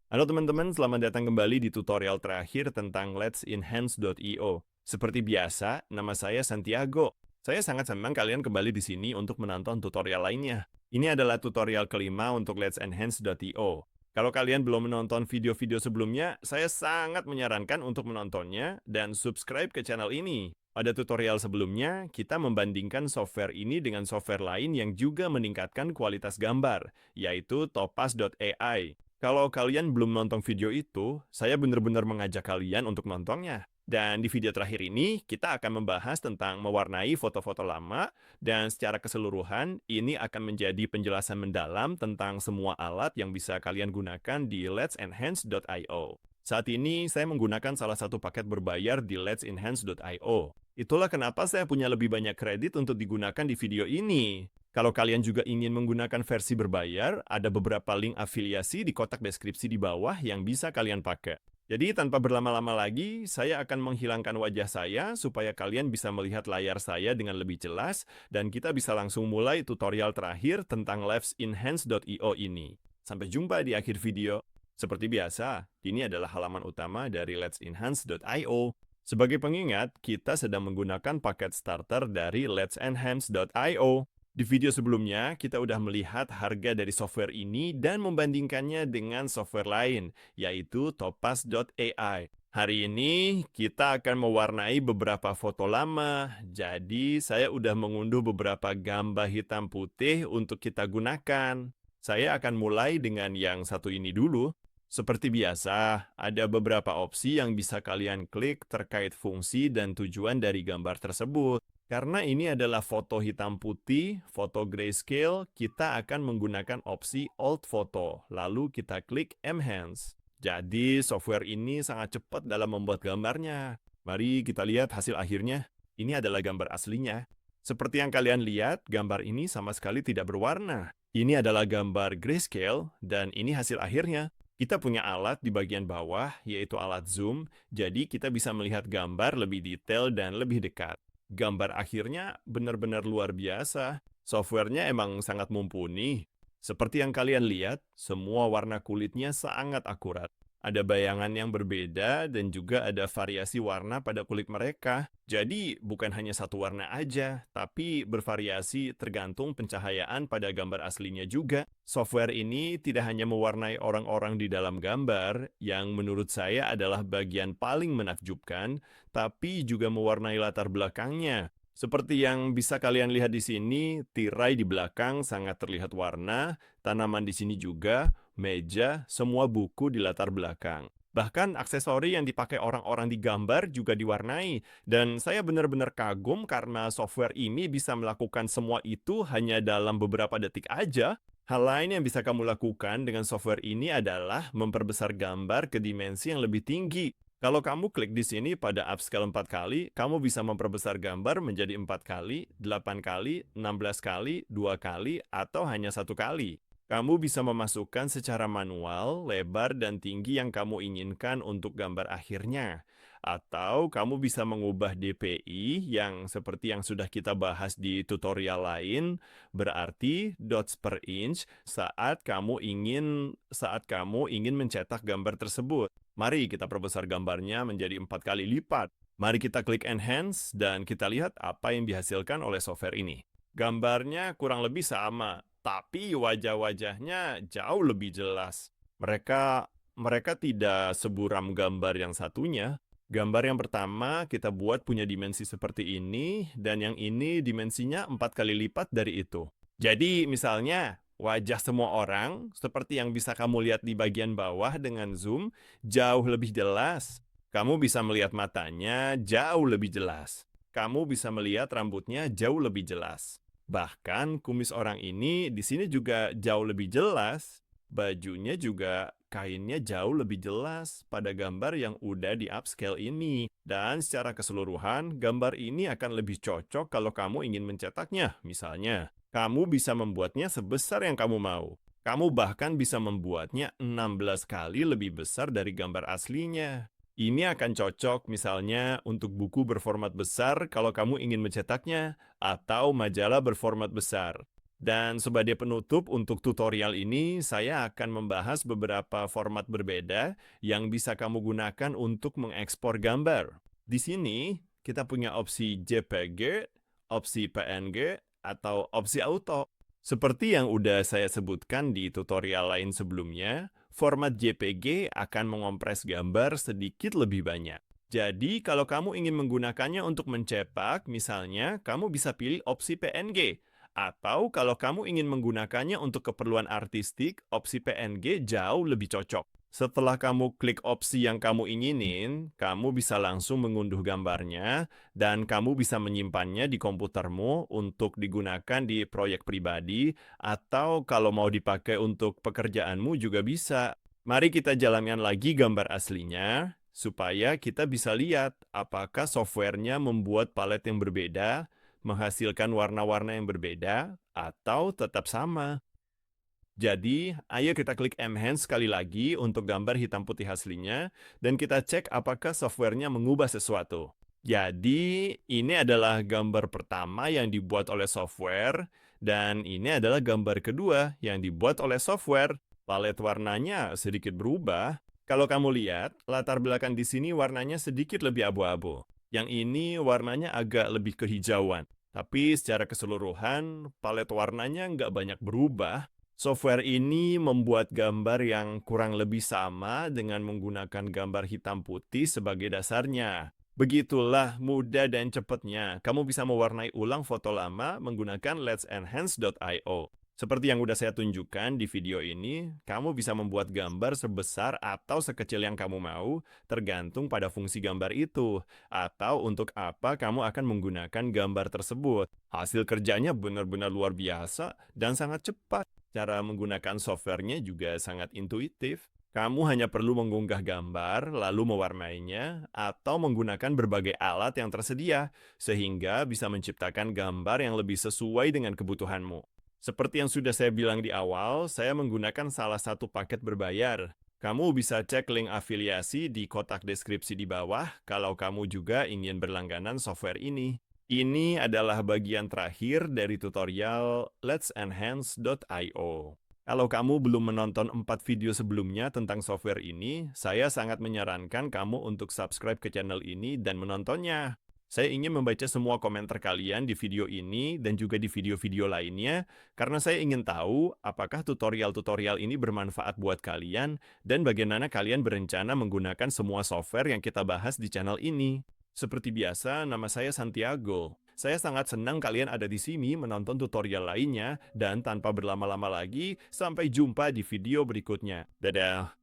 Halo teman-teman, selamat datang kembali di tutorial terakhir tentang Let's Enhance.io. Seperti biasa, nama saya Santiago. Saya sangat senang kalian kembali di sini untuk menonton tutorial lainnya. Ini adalah tutorial kelima untuk Let's Enhance.io. Kalau kalian belum menonton video-video sebelumnya, saya sangat menyarankan untuk menontonnya dan subscribe ke channel ini. Pada tutorial sebelumnya, kita membandingkan software ini dengan software lain yang juga meningkatkan kualitas gambar, yaitu Topaz.ai. Kalau kalian belum nonton video itu, saya benar-benar mengajak kalian untuk nontonnya. Dan di video terakhir ini, kita akan membahas tentang mewarnai foto-foto lama, dan secara keseluruhan, ini akan menjadi penjelasan mendalam tentang semua alat yang bisa kalian gunakan di let'senhance.io. Saat ini, saya menggunakan salah satu paket berbayar di let'senhance.io. Itulah kenapa saya punya lebih banyak kredit untuk digunakan di video ini. Kalau kalian juga ingin menggunakan versi berbayar, ada beberapa link afiliasi di kotak deskripsi di bawah yang bisa kalian pakai. Jadi tanpa berlama-lama lagi, saya akan menghilangkan wajah saya supaya kalian bisa melihat layar saya dengan lebih jelas dan kita bisa langsung mulai tutorial terakhir tentang let'senhance.io ini. Sampai jumpa di akhir video. Seperti biasa, ini adalah halaman utama dari let'senhance.io. Sebagai pengingat, kita sedang menggunakan paket starter dari let'senhance.io. Di video sebelumnya, kita udah melihat harga dari software ini dan membandingkannya dengan software lain, yaitu Topaz.ai. Hari ini, kita akan mewarnai beberapa foto lama, jadi saya udah mengunduh beberapa gambar hitam putih untuk kita gunakan. Saya akan mulai dengan yang satu ini dulu. Seperti biasa, ada beberapa opsi yang bisa kalian klik terkait fungsi dan tujuan dari gambar tersebut. Karena ini adalah foto hitam putih, foto grayscale, kita akan menggunakan opsi Alt Photo, lalu kita klik Enhance. Jadi, software ini sangat cepat dalam membuat gambarnya. Mari kita lihat hasil akhirnya. Ini adalah gambar aslinya. Seperti yang kalian lihat, gambar ini sama sekali tidak berwarna. Ini adalah gambar grayscale, dan ini hasil akhirnya. Kita punya alat di bagian bawah, yaitu alat zoom, jadi kita bisa melihat gambar lebih detail dan lebih dekat. Gambar akhirnya benar-benar luar biasa. Softwarenya emang sangat mumpuni. Seperti yang kalian lihat, semua warna kulitnya sangat akurat. Ada bayangan yang berbeda dan juga ada variasi warna pada kulit mereka. Jadi, bukan hanya satu warna aja, tapi bervariasi tergantung pencahayaan pada gambar aslinya juga. Software ini tidak hanya mewarnai orang-orang di dalam gambar, yang menurut saya adalah bagian paling menakjubkan, tapi juga mewarnai latar belakangnya. Seperti yang bisa kalian lihat di sini, tirai di belakang sangat terlihat warna, tanaman di sini juga, meja, semua buku di latar belakang. Bahkan aksesori yang dipakai orang-orang di gambar juga diwarnai. Dan saya benar-benar kagum karena software ini bisa melakukan semua itu hanya dalam beberapa detik aja. Hal lain yang bisa kamu lakukan dengan software ini adalah memperbesar gambar ke dimensi yang lebih tinggi. Kalau kamu klik di sini pada upscale 4 kali, kamu bisa memperbesar gambar menjadi 4 kali, 8 kali, 16 kali, 2 kali, atau hanya 1 kali. Kamu bisa memasukkan secara manual lebar dan tinggi yang kamu inginkan untuk gambar akhirnya. Atau kamu bisa mengubah DPI yang seperti yang sudah kita bahas di tutorial lain, berarti dots per inch saat kamu ingin mencetak gambar tersebut. Mari kita perbesar gambarnya menjadi 4 kali lipat. Mari kita klik Enhance dan kita lihat apa yang dihasilkan oleh software ini. Gambarnya kurang lebih sama, tapi wajah-wajahnya jauh lebih jelas. Mereka tidak seburam gambar yang satunya. Gambar yang pertama kita buat punya dimensi seperti ini, dan yang ini dimensinya 4 kali lipat dari itu. Jadi misalnya, wajah semua orang, seperti yang bisa kamu lihat di bagian bawah dengan zoom, jauh lebih jelas. Kamu bisa melihat matanya jauh lebih jelas. Kamu bisa melihat rambutnya jauh lebih jelas. Bahkan kumis orang ini di sini juga jauh lebih jelas. Bajunya juga kainnya jauh lebih jelas pada gambar yang udah di upscale ini. Dan secara keseluruhan, gambar ini akan lebih cocok kalau kamu ingin mencetaknya. Misalnya, kamu bisa membuatnya sebesar yang kamu mau. Kamu bahkan bisa membuatnya 16 kali lebih besar dari gambar aslinya. Ini akan cocok misalnya untuk buku berformat besar kalau kamu ingin mencetaknya, atau majalah berformat besar. Dan sebagai penutup untuk tutorial ini, saya akan membahas beberapa format berbeda yang bisa kamu gunakan untuk mengekspor gambar. Di sini, kita punya opsi JPG, opsi PNG, atau opsi auto. Seperti yang udah saya sebutkan di tutorial lain sebelumnya, format JPG akan mengompres gambar sedikit lebih banyak. Jadi, kalau kamu ingin menggunakannya untuk mencetak, misalnya, kamu bisa pilih opsi PNG. Atau kalau kamu ingin menggunakannya untuk keperluan artistik, opsi PNG jauh lebih cocok. Setelah kamu klik opsi yang kamu inginin, kamu bisa langsung mengunduh gambarnya dan kamu bisa menyimpannya di komputermu untuk digunakan di proyek pribadi atau kalau mau dipakai untuk pekerjaanmu juga bisa. Mari kita jalankan lagi gambar aslinya supaya kita bisa lihat apakah softwarenya membuat palet yang berbeda, menghasilkan warna-warna yang berbeda, atau tetap sama. Jadi, ayo kita klik Enhance sekali lagi untuk gambar hitam putih aslinya, dan kita cek apakah softwarenya mengubah sesuatu. Jadi, ini adalah gambar pertama yang dibuat oleh software, dan ini adalah gambar kedua yang dibuat oleh software. Palet warnanya sedikit berubah. Kalau kamu lihat, latar belakang di sini warnanya sedikit lebih abu-abu. Yang ini warnanya agak lebih kehijauan. Tapi secara keseluruhan, palet warnanya nggak banyak berubah. Software ini membuat gambar yang kurang lebih sama dengan menggunakan gambar hitam putih sebagai dasarnya. Begitulah mudah dan cepatnya kamu bisa mewarnai ulang foto lama menggunakan Let's Enhance.io. Seperti yang udah saya tunjukkan di video ini, kamu bisa membuat gambar sebesar atau sekecil yang kamu mau, tergantung pada fungsi gambar itu, atau untuk apa kamu akan menggunakan gambar tersebut. Hasil kerjanya benar-benar luar biasa dan sangat cepat. Cara menggunakan softwarenya juga sangat intuitif. Kamu hanya perlu mengunggah gambar, lalu mewarnainya, atau menggunakan berbagai alat yang tersedia, sehingga bisa menciptakan gambar yang lebih sesuai dengan kebutuhanmu. Seperti yang sudah saya bilang di awal, saya menggunakan salah satu paket berbayar. Kamu bisa cek link afiliasi di kotak deskripsi di bawah kalau kamu juga ingin berlangganan software ini. Ini adalah bagian terakhir dari tutorial Let's Enhance.io. Kalau kamu belum menonton 4 video sebelumnya tentang software ini, saya sangat menyarankan kamu untuk subscribe ke channel ini dan menontonnya. Saya ingin membaca semua komentar kalian di video ini dan juga di video-video lainnya, karena saya ingin tahu apakah tutorial-tutorial ini bermanfaat buat kalian dan bagaimana kalian berencana menggunakan semua software yang kita bahas di channel ini. Seperti biasa, nama saya Santiago. Saya sangat senang kalian ada di sini menonton tutorial lainnya, dan tanpa berlama-lama lagi, sampai jumpa di video berikutnya. Dadah!